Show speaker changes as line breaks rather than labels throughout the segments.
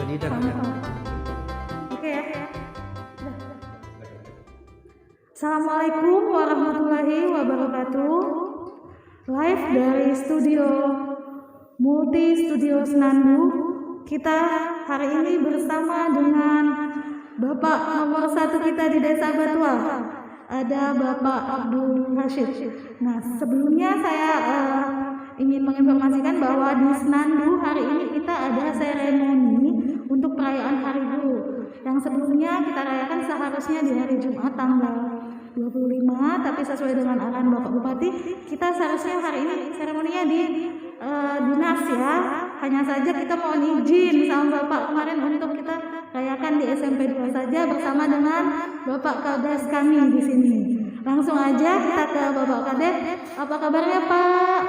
Leader.
Oke ya. Assalamualaikum warahmatullahi wabarakatuh. Live dari studio Multi Studio Senandung. Kita hari ini bersama dengan Bapak nomor 1 kita di Desa Batua. Ada Bapak Abdul Rashid. Nah, sebelumnya saya ingin menginformasikan bahwa di Senandung hari ini kita ada seremoni untuk perayaan Hari Guru. Yang sebelumnya kita rayakan seharusnya di hari Jumat tanggal 25, tapi sesuai dengan arahan Bapak Bupati, kita seharusnya hari ini seremoninya di dinas ya. Hanya saja kita mohon izin sama Bapak kemarin untuk kita rayakan di SMP 2 saja bersama dengan Bapak Kades kami di sini. Langsung aja kita ke Bapak Kades. Apa kabarnya Pak?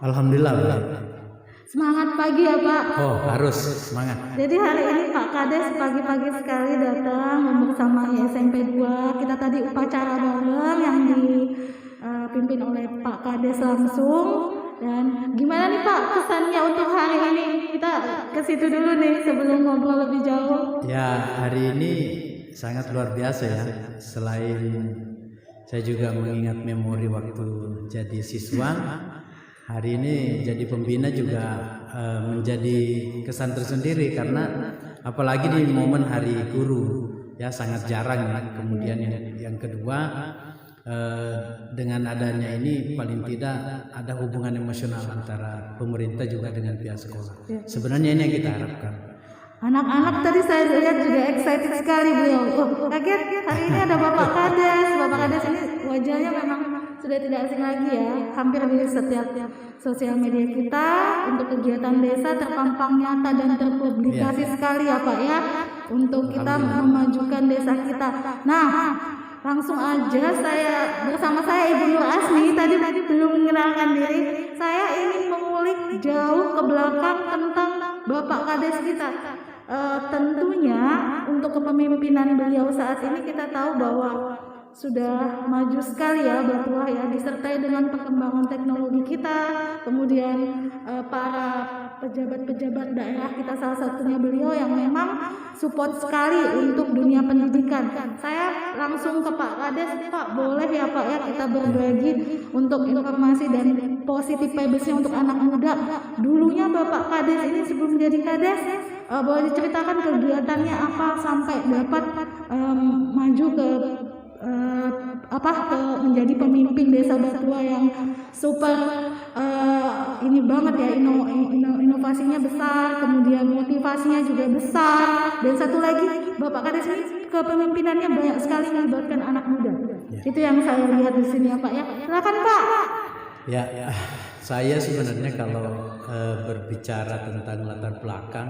Alhamdulillah.
Semangat pagi ya Pak.
Oh, harus semangat.
Jadi hari ini Pak Kades pagi-pagi sekali datang bersama SMP 2. Kita tadi upacara bareng yang dipimpin oleh Pak Kades langsung. Dan gimana nih Pak kesannya untuk hari ini? Kita ke situ dulu nih sebelum ngobrol lebih jauh.
Ya, hari ini sangat luar biasa ya. Selain saya juga mengingat memori waktu jadi siswa, hari ini jadi pembina juga menjadi kesan tersendiri karena apalagi di momen Hari Guru ya sangat jarang ya. Kemudian yang kedua dengan adanya ini paling tidak ada hubungan emosional antara pemerintah juga dengan pihak sekolah. Sebenarnya ini yang kita harapkan.
Anak-anak tadi saya lihat juga excited sekali beliau. Kaget hari ini ada Bapak Kades. Bapak Kades ini wajahnya memang sudah tidak asing lagi ya. Hampir di setiap sosial media kita untuk kegiatan desa terpampang nyata dan terpublikasi sekali ya Pak ya. Untuk kita memajukan desa kita. Nah, langsung aja bersama saya Ibu Nur Asmi tadi belum mengenalkan diri. Saya ingin mengulik jauh ke belakang tentang Bapak Kades kita. Tentunya untuk kepemimpinan beliau saat ini kita tahu bahwa sudah maju sekali ya Batua ya, disertai dengan perkembangan teknologi kita, kemudian para pejabat-pejabat daerah kita, salah satunya beliau yang memang support sekali untuk dunia pendidikan. Saya langsung ke Pak Kades. Pak, boleh ya Pak ya kita berbagi untuk informasi dan positif vibes-nya untuk anak muda. Dulunya Bapak Kades ini sebelum jadi Kades, boleh diceritakan kegiatannya apa sampai dapat maju ke menjadi pemimpin desa Batua yang super ini banget ya, inovasinya besar, kemudian motivasinya juga besar, dan satu lagi Bapak Kades ini kepemimpinannya banyak sekali melibatkan anak muda. Itu yang saya lihat di sini ya Pak ya. Silakan Pak.
Ya, saya sebenarnya kalau berbicara tentang latar belakang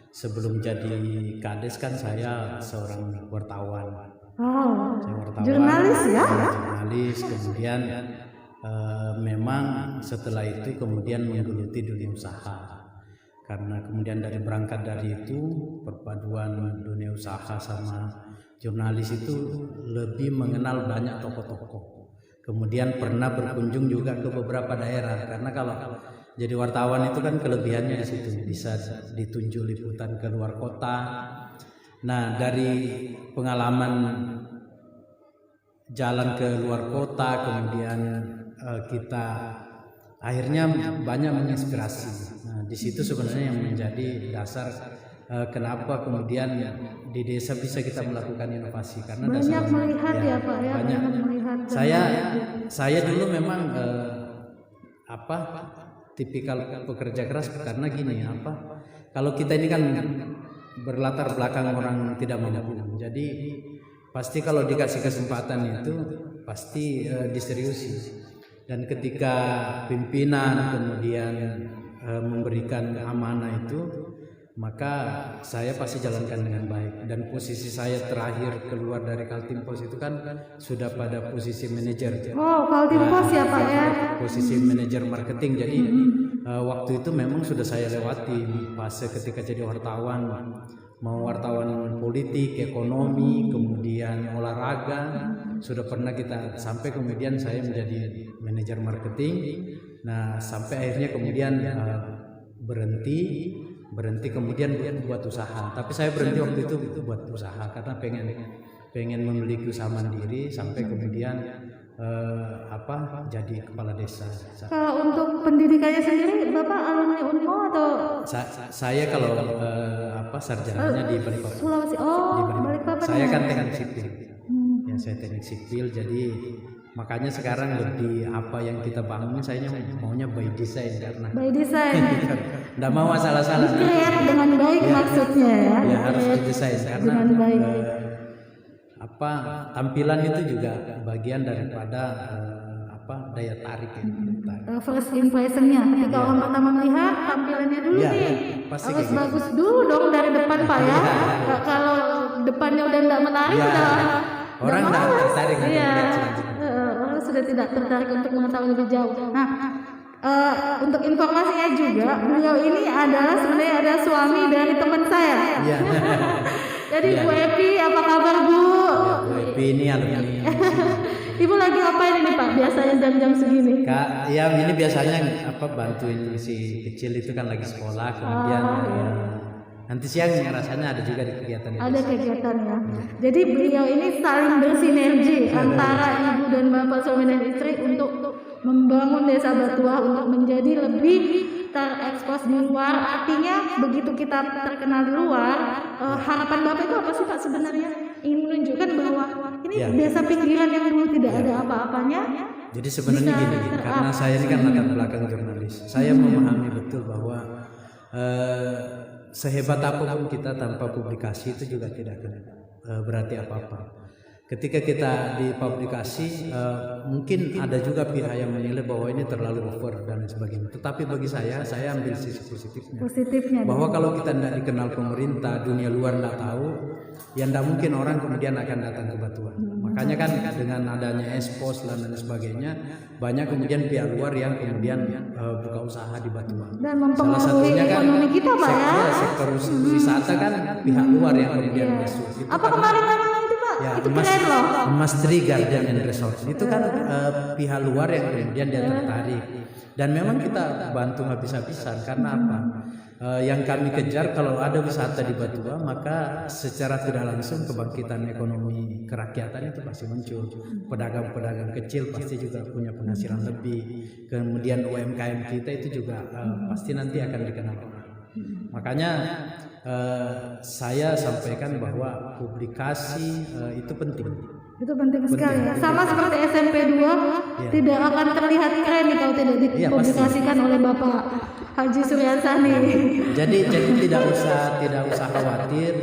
sebelum jadi Kades kan saya seorang wartawan. Saya wartawan,
jurnalis ya?
Jurnalis, kemudian memang setelah itu kemudian menggeluti dunia usaha. Karena kemudian berangkat dari itu perpaduan dunia usaha sama jurnalis itu lebih mengenal banyak tokoh-tokoh. Kemudian pernah berkunjung juga ke beberapa daerah, karena kalau jadi wartawan itu kan kelebihannya di situ, bisa ditunjuk liputan ke luar kota. Nah, dari pengalaman jalan ke luar kota, kemudian kita akhirnya banyak menginspirasi. Nah, di situ sebenarnya yang menjadi dasar kenapa kemudian di desa bisa kita melakukan inovasi, karena
banyak melihat ya Pak ya,
banyak melihat. Saya dulu memang tipikal pekerja keras, karena gini kalau kita ini kan berlatar belakang orang tidak mampu, jadi pasti kalau dikasih kesempatan itu pasti diseriusi. Dan ketika pimpinan kemudian memberikan amanah itu, maka saya pasti jalankan dengan baik. Dan posisi saya terakhir keluar dari Kaltim Pos itu kan sudah pada posisi manajer.
Kaltim Pos ya Pak ya.
Posisi manajer marketing. Jadi waktu itu memang sudah saya lewati fase ketika jadi wartawan, mau wartawan politik, ekonomi, kemudian olahraga, sudah pernah kita, sampai kemudian saya menjadi manajer marketing. Nah, sampai akhirnya kemudian berhenti berhenti kemudian buat usaha. Tapi saya berhenti waktu itu buat usaha karena pengen memiliki usaha mandiri sampai kemudian jadi kepala desa.
Kalau untuk pendidikannya sendiri, Bapak alumni Unmu atau?
Saya kalau sarjananya di Balikpapan.
Sulawesi. Oh, Balikpapan.
Saya kan teknik sipil. Ya, saya teknik sipil, jadi makanya sekarang lebih apa yang kita bangun saya maunya by design karena
by design.
Nggak mau salah-salah.
Kreat dengan baik maksudnya ya.
Ya harus by design karena
dengan baik.
Tampilan itu juga bagian daripada daya tarik ya.
First impressionnya ketika orang pertama melihat tampilannya dulu nih harus bagus dulu dong dari depan Pak ya. Kalau depannya udah nggak menarik
orang nggak tertarik
orang sudah tidak tertarik untuk mengetahui lebih jauh. Nah, untuk informasinya juga beliau ini sebenarnya ada suami dari teman saya. Jadi Bu Epi, apa kabar Bu?
Bu Epi ini alumni.
Ibu lagi ngapain ini Pak? Biasanya jam-jam segini?
Kak, ya ini biasanya bantuin si kecil itu kan lagi sekolah, kemudian nanti siang rasanya ada juga di kegiatan.
Ada kegiatannya. Jadi beliau ini saling bersinergi antara ibu dan bapak suami dan istri untuk membangun desa Batuah untuk menjadi lebih terekspos di luar. Artinya begitu kita terkenal di luar, harapan bapak itu apa sih Pak sebenarnya? Ingin menunjukkan bahwa ini desa pinggiran yang dulu tidak ada apa-apanya.
Jadi sebenarnya gini, karena saya ini kan latar belakang jurnalis, saya memahami betul bahwa sehebat apapun kita tanpa publikasi itu juga tidak berarti apa-apa. Ketika kita dipublikasi, mungkin ada juga pihak yang menilai bahwa ini terlalu over dan sebagainya. Tetapi bagi saya ambil sisi positifnya. Bahwa kalau kita tidak dikenal pemerintah, dunia luar tidak tahu, ya tidak mungkin orang kemudian akan datang ke Batuah. Makanya kan dengan adanya expos dan sebagainya, banyak kemudian pihak luar yang kemudian buka usaha di Batuah.
Dan mempengaruhi ekonomi kita Pak ya.
Sektor wisata kan pihak luar yang kemudian masuk.
Apa kemarin namanya itu Pak? Ya, itu keren loh.
Mas Tri Garden and Resort itu kan pihak luar yang kemudian dia tertarik. Dan memang kita bantu habis-habisan karena apa? Yang kami kejar kalau ada wisata di Batuah maka secara tidak langsung kebangkitan ekonomi kerakyatan itu pasti muncul. Pedagang-pedagang kecil pasti juga punya penghasilan lebih. Kemudian UMKM kita itu juga pasti nanti akan dikenal. Makanya saya sampaikan bahwa publikasi itu penting.
Itu penting sekali. Sama seperti SMP 2 tidak akan terlihat keren kalau tidak dipublikasikan oleh Bapak Haji Suryansani.
Jadi tidak usah khawatir.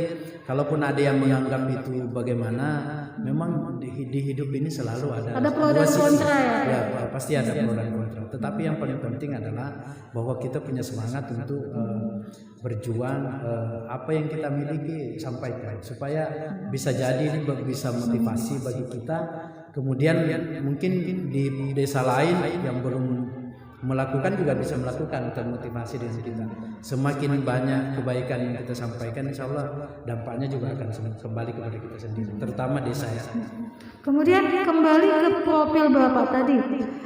Kalaupun ada yang menganggap itu bagaimana, memang di hidup ini selalu ada
pro dan kontra ya.
Pasti ada pro dan kontra. Tetapi yang paling penting adalah bahwa kita punya semangat untuk berjuang, apa yang kita miliki sampaikan supaya bisa jadi ini bisa motivasi bagi kita. Kemudian mungkin di desa lain yang belum melakukan juga bisa melakukan termotivasi dengan kita. Semakin banyak kebaikan yang kita sampaikan, insya Allah dampaknya juga akan kembali kepada kita sendiri, terutama desa ya.
Kemudian kembali ke profil Bapak tadi,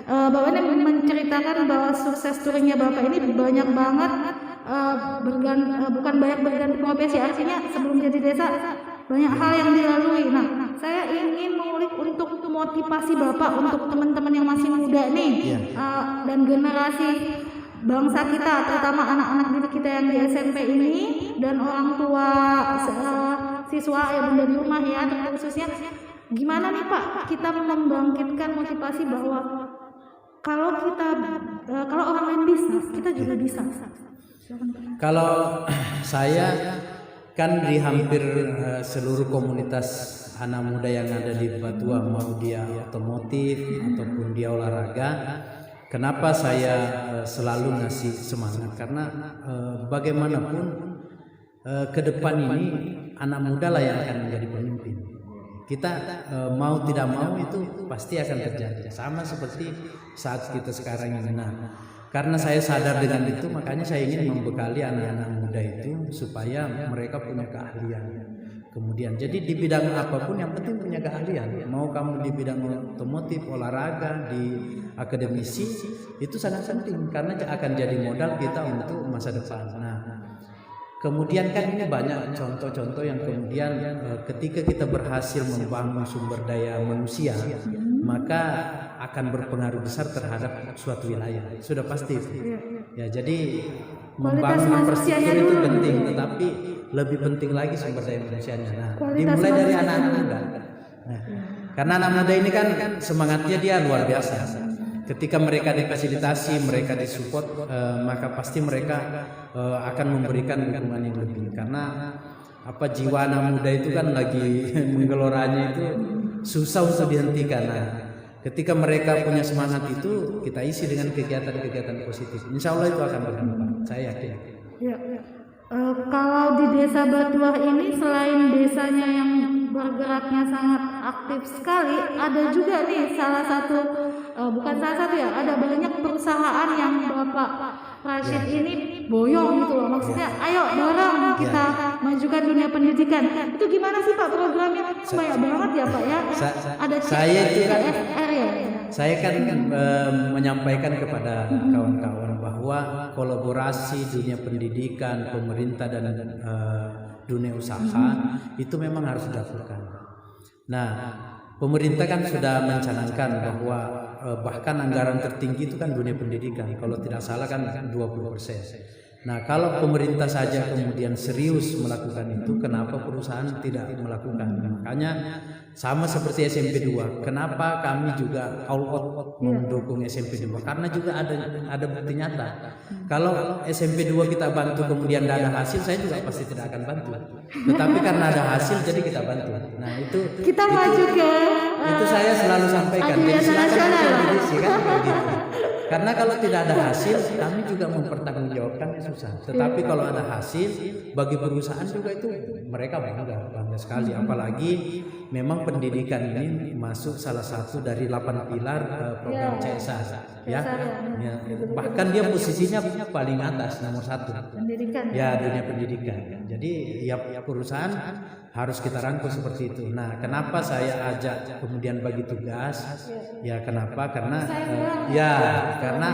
Bapak ini menceritakan bahwa sukses touringnya Bapak ini banyak banget bukan banyak berganti profesi, artinya sebelum jadi desa banyak hal yang dilalui. Nah, saya ingin mengulik untuk motivasi Bapak untuk teman-teman yang masih muda nih, dan generasi bangsa kita, terutama anak-anak didik kita yang di SMP ini dan orang tua siswa yang bunda di rumah ya, khususnya gimana nih Pak kita membangkitkan motivasi bahwa kalau orang lain bisa, kita juga bisa.
Kalau saya kan di hampir seluruh komunitas anak muda yang ada di Batuah, mau dia otomotif ataupun dia olahraga, kenapa saya selalu ngasih semangat? Karena bagaimanapun ke depan ini anak muda lah yang akan menjadi pemimpin. Kita mau tidak mau itu pasti akan terjadi. Sama seperti saat kita sekarang ini. Nah, karena saya sadar dengan itu, makanya saya ingin membekali anak-anak muda itu supaya mereka punya keahlian. Kemudian, jadi di bidang apapun yang penting punya keahlian. Mau kamu di bidang otomotif, olahraga, di akademisi, itu sangat penting karena akan jadi modal kita untuk masa depan. Nah, kemudian kan ini banyak contoh-contoh yang kemudian ketika kita berhasil membangun sumber daya manusia, maka akan berpengaruh besar terhadap suatu wilayah. Sudah pasti itu. Ya, jadi membangun infrastruktur itu penting, tetapi lebih penting lagi sumber daya manusianya. Nah, dimulai dari anak-anak muda. Nah, karena anak muda ini kan semangatnya dia luar biasa. Ketika mereka difasilitasi, mereka disupport, maka pasti mereka akan memberikan dukungan yang lebih. Karena jiwa anak muda itu kan lagi menggeloranya itu susah untuk dihentikan. Nah, ketika mereka punya semangat itu, kita isi dengan kegiatan-kegiatan positif. Insya Allah itu akan berdampak. Saya yakin.
Ya. Kalau di Desa Batuah ini selain desanya yang bergeraknya sangat aktif sekali, ada juga nih salah satu, bukan salah satu ya, ada banyak perusahaan yang Bapak Rashid ini boyong gitu loh, maksudnya ayo dorong kita majukan dunia pendidikan. Itu gimana sih Pak programnya? Banyak banget ya Pak ya. Ada
saya itu kan,
CSR ya.
Saya kan menyampaikan kepada kawan-kawan bahwa kolaborasi dunia pendidikan, pemerintah dan dunia usaha itu memang harus dilakukan. Nah, pemerintah kan sudah mencanangkan bahwa bahkan anggaran tertinggi itu kan dunia pendidikan, kalau tidak salah kan 20%. Nah, kalau pemerintah saja kemudian serius melakukan itu, kenapa perusahaan tidak melakukan? Makanya sama seperti SMP 2, kenapa kami juga all out mendukung SMP 2? Karena juga ada bukti nyata. Kalau SMP 2 kita bantu kemudian tidak ada hasil, saya juga pasti tidak akan bantu. Tetapi karena ada hasil, jadi kita bantu. Nah, itu
kita maju ke
itu saya selalu sampaikan. Jadi silakan kompetisi kan begitu. Karena kalau tidak ada hasil, kami juga mempertanggungjawabkannya susah. Tetapi kalau ada hasil, bagi perusahaan juga itu mereka bangga sekali. Apalagi memang pendidikan ini masuk salah satu dari 8 pilar program CSR. Ya. Bahkan dia posisinya paling atas, nomor 1.
Pendidikan.
Ya, dunia pendidikan. Jadi ya perusahaan harus kita rangkul seperti itu. Nah, kenapa saya ajak kemudian bagi tugas? Ya, kenapa? Karena karena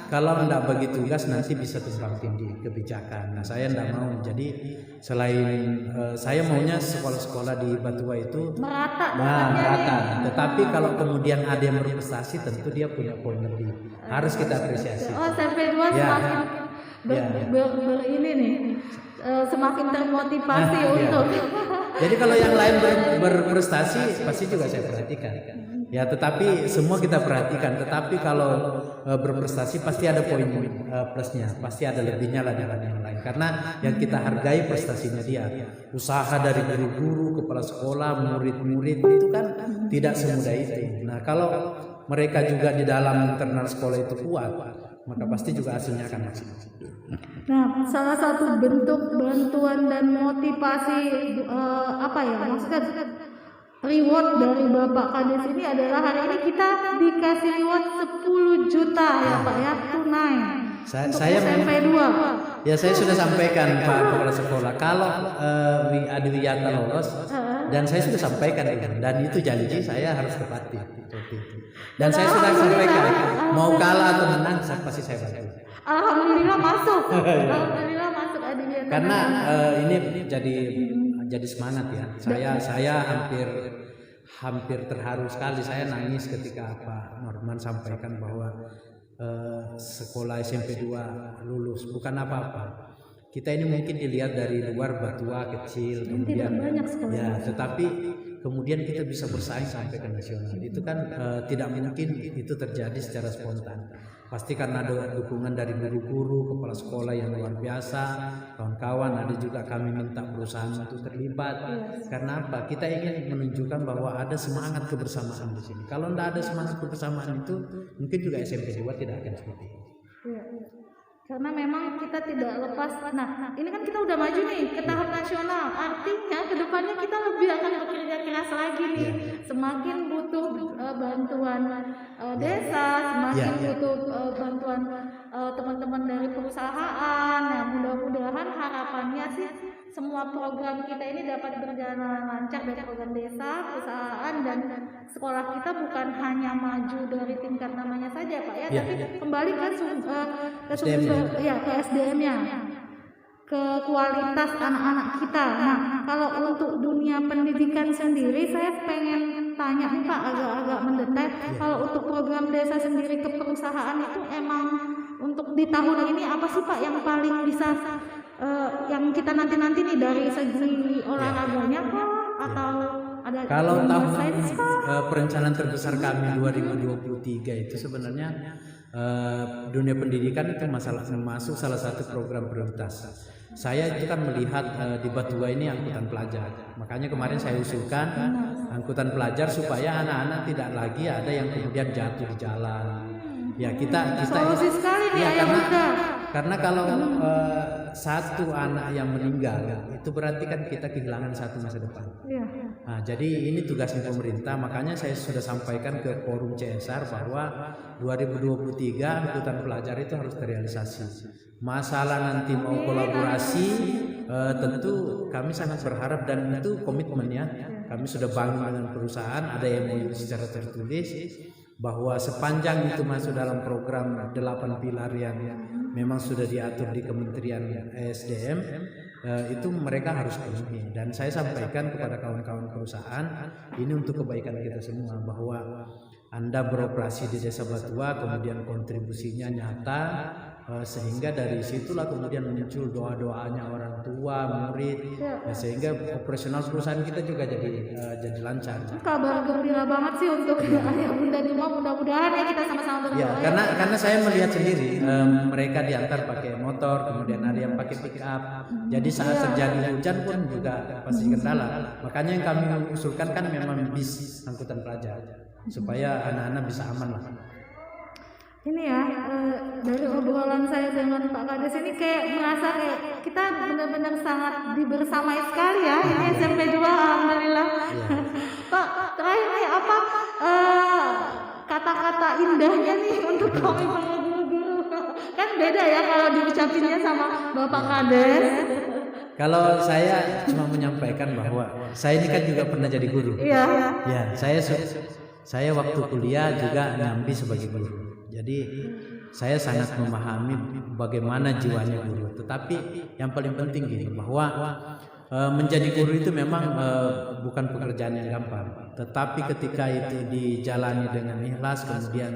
kalau tidak bagi tugas nanti bisa tumpang tindih kebijakan. Nah, saya tidak mau. Jadi selain saya maunya sekolah-sekolah di Batuah itu merata. Tetapi kalau kemudian ada yang berprestasi, tentu dia punya poin lebih. Harus kita apresiasi.
Oh, SMP 2 semakin ini nih. Semakin termotivasi untuk.
Jadi kalau yang lain berprestasi pasti juga saya perhatikan. Ya, tetapi semua kita perhatikan. Tetapi kalau berprestasi pasti ada poin plusnya, pasti ada lebihnya lah dengan yang lain. Karena yang kita hargai prestasinya dia. Usaha dari guru-guru, kepala sekolah, murid-murid itu kan tidak semudah itu. Nah, kalau mereka juga di dalam internal sekolah itu kuat, maka pasti juga hasilnya akan maksimal.
Nah, salah satu bentuk bantuan dan motivasi maksudnya reward dari Bapak Kades ini adalah hari ini kita dikasih reward 10 juta ya Pak ya, tunai. Saya SMP 2.
Ya, saya sudah sampaikan Pak Kepala Sekolah kalau Adiwiyata lolos, dan saya sudah sampaikan itu, dan itu janji saya harus tepati. Dan saya sudah sampaikan mau kalah atau menang pasti saya bantu.
Alhamdulillah masuk. Alhamdulillah masuk Adiwiyata.
Karena ini jadi semangat ya. Saya hampir terharu sekali. Saya nangis ketika Pak Norman sampaikan bahwa sekolah SMP 2 lulus, bukan apa-apa. Kita ini mungkin dilihat dari luar Batuah kecil, kemudian ya, tetapi kemudian kita bisa bersaing sampai ke nasional. Itu kan tidak mungkin itu terjadi secara spontan. Pasti karena ada dukungan dari guru-guru, kepala sekolah yang luar biasa, kawan-kawan. Ada juga kami minta perusahaan untuk terlibat. Karena apa? Kita ingin menunjukkan bahwa ada semangat kebersamaan di sini. Kalau tidak ada semangat kebersamaan itu, mungkin juga SMP 2 tidak akan seperti itu.
Karena memang kita tidak lepas. Nah, ini kan kita udah maju nih ke tahap nasional. Artinya kedepannya kita lebih akan bekerja keras lagi nih. Semakin butuh bantuan desa, semakin butuh bantuan teman-teman dari perusahaan. Nah, mudah-mudahan harapannya sih semua program kita ini dapat berjalan lancar, dari program desa, perusahaan, dan sekolah kita bukan hanya maju dari tingkat namanya saja Pak ya, tapi kembali ke SDM-nya. ke kualitas anak-anak kita. Nah, kalau untuk dunia pendidikan sendiri, saya pengen tanya nih Pak, agak-agak mendetail. Kalau untuk program desa sendiri ke perusahaan itu emang untuk di tahun ini apa sih Pak yang paling bisa yang kita nanti-nanti nih dari segi olahraganya kah atau ada
Kalau tahun
sains kah?
perencanaan terbesar kami 2023 itu sebenarnya dunia pendidikan itu masuk salah satu program prioritas. Saya itu kan melihat di Batua ini angkutan pelajar, makanya kemarin saya usulkan angkutan pelajar supaya anak-anak tidak lagi ada yang kemudian jatuh di jalan. Ya kita
Solusi sekali nih
ya,
ayah bunda.
karena kalau satu anak yang meninggal itu berarti kan kita kehilangan satu masa depan.
Iya.
Nah, jadi ini tugasnya pemerintah, makanya saya sudah sampaikan ke forum CSR bahwa 2023 angkutan pelajar itu harus terrealisasi. Masalah nanti mau kolaborasi, tentu kami sangat berharap dan itu komitmen ya. Kami sudah bangun dengan perusahaan, ada yang mau secara tertulis bahwa sepanjang itu masuk dalam program 8 pilar yang memang sudah diatur di Kementerian SDM, itu mereka harus penuhi. Dan saya sampaikan kepada kawan-kawan perusahaan, ini untuk kebaikan kita semua, bahwa Anda beroperasi di Desa Batua, kemudian kontribusinya nyata, sehingga dari situlah kemudian muncul doa-doanya orang tua, murid, sehingga operasional perusahaan kita juga jadi lancar.
Kabar gembira banget sih untuk ayah bunda di rumah, mudah-mudahan ya kita sama-sama berdoa.
Ya, karena saya melihat sendiri mereka diantar pakai motor, kemudian ada yang pakai pick up. Jadi saat terjadi hujan pun juga pasti kendala. Makanya yang kami usulkan kan memang bis angkutan pelajar supaya anak-anak bisa aman lah.
Ini ya, dari obrolan saya dengan Pak Kades ini kayak merasa kayak kita benar-benar sangat dibersamai sekali ya. Ini SMP 2, alhamdulillah. Pak, terakhir nih apa kata-kata indahnya nih untuk kami para guru-guru? Kan beda ya kalau diucapinnya sama Bapak Kades.
Kalau saya cuma menyampaikan bahwa saya ini kan juga pernah jadi guru.
Iya.
Ya, saya waktu kuliah juga nyambi sebagai guru. Jadi saya sangat memahami bagaimana jiwanya guru. Tetapi yang paling penting gini, bahwa menjadi guru itu memang bukan pekerjaan yang gampang. Tetapi ketika itu dijalani dengan ikhlas, kemudian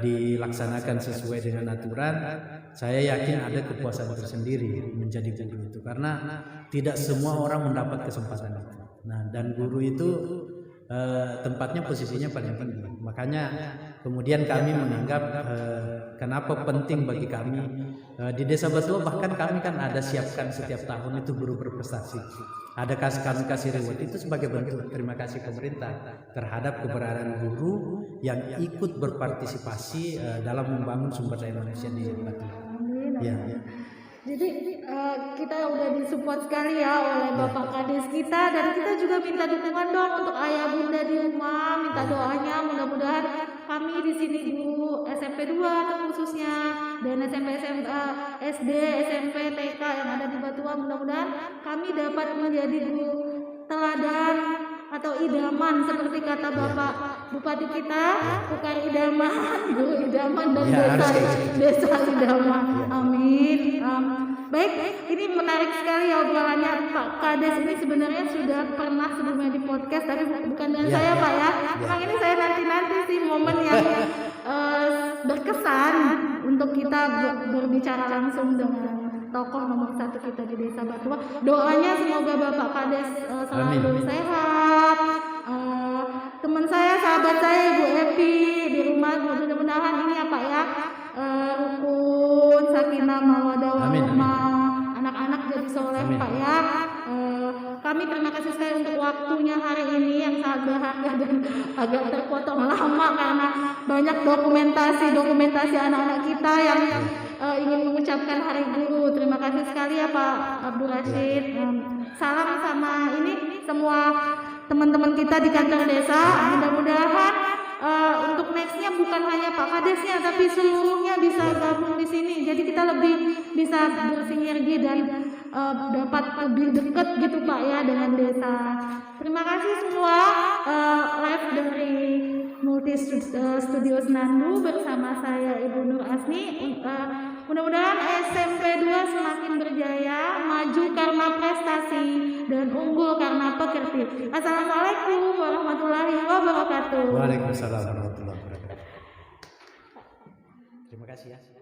dilaksanakan sesuai dengan aturan, saya yakin ada kepuasan tersendiri menjadi guru itu. Karena tidak semua orang mendapat kesempatan itu. Nah, dan guru itu tempatnya posisinya paling tinggi. Makanya kemudian kami menganggap kenapa penting bagi kami di Desa Batua, bahkan kami kan ada siapkan setiap tahun itu guru berprestasi. Ada kami kasih reward itu sebagai bentuk terima kasih pemerintah terhadap keberadaan guru yang ikut berpartisipasi dalam membangun sumber daya manusia di Batua. Ya.
Jadi kita udah disupport sekali ya oleh Bapak Kades kita, dan kita juga minta dukungan dong untuk ayah bunda di rumah, minta doanya mudah-mudahan kami di sini guru SMP 2 terkhususnya dan SMP SD, SMP, TK yang ada di Batua, mudah-mudahan kami dapat menjadi guru teladan atau idaman seperti kata Bapak Bupati kita, bukan idaman, guru idaman dan desa idaman. Amin. Baik, ini menarik sekali ya obrolannya. Pak Kades ini sebenarnya sudah pernah sebelumnya di podcast, tapi bukan dengan saya Pak ya. Memang ini saya nanti sih momen yang berkesan untuk kita berbicara langsung dengan tokoh nomor 1 kita di Desa Batua. Doanya semoga Bapak Kades selalu sehat. Teman saya, sahabat saya Ibu Epi di rumah, mudah-mudahan ini ya Pak ya, rukun, sakinah, mawaddah warahmah, anak-anak jadi soleh Pak ya. Kami terima kasih sekali untuk waktunya hari ini yang sangat berharga dan agak terpotong lama karena banyak dokumentasi anak-anak kita yang ingin mengucapkan Hari Guru. Terima kasih sekali ya Pak Abdul Rashid. Salam sama ini semua teman-teman kita di kantor desa. Mudah-mudahan untuk nextnya bukan hanya Pak Kadesnya, tapi seluruhnya bisa gabung di sini. Jadi kita lebih bisa bersinergi dan dapat lebih dekat gitu Pak ya dengan desa. Terima kasih semua. Live dari Multi Studio Senandu bersama saya Ibu Nur Asni. Mudah-mudahan SMP 2 semakin berjaya, maju karena prestasi dan unggul karena pekerti. Assalamualaikum warahmatullahi wabarakatuh.
Waalaikumsalam warahmatullahi wabarakatuh. Terima kasih ya.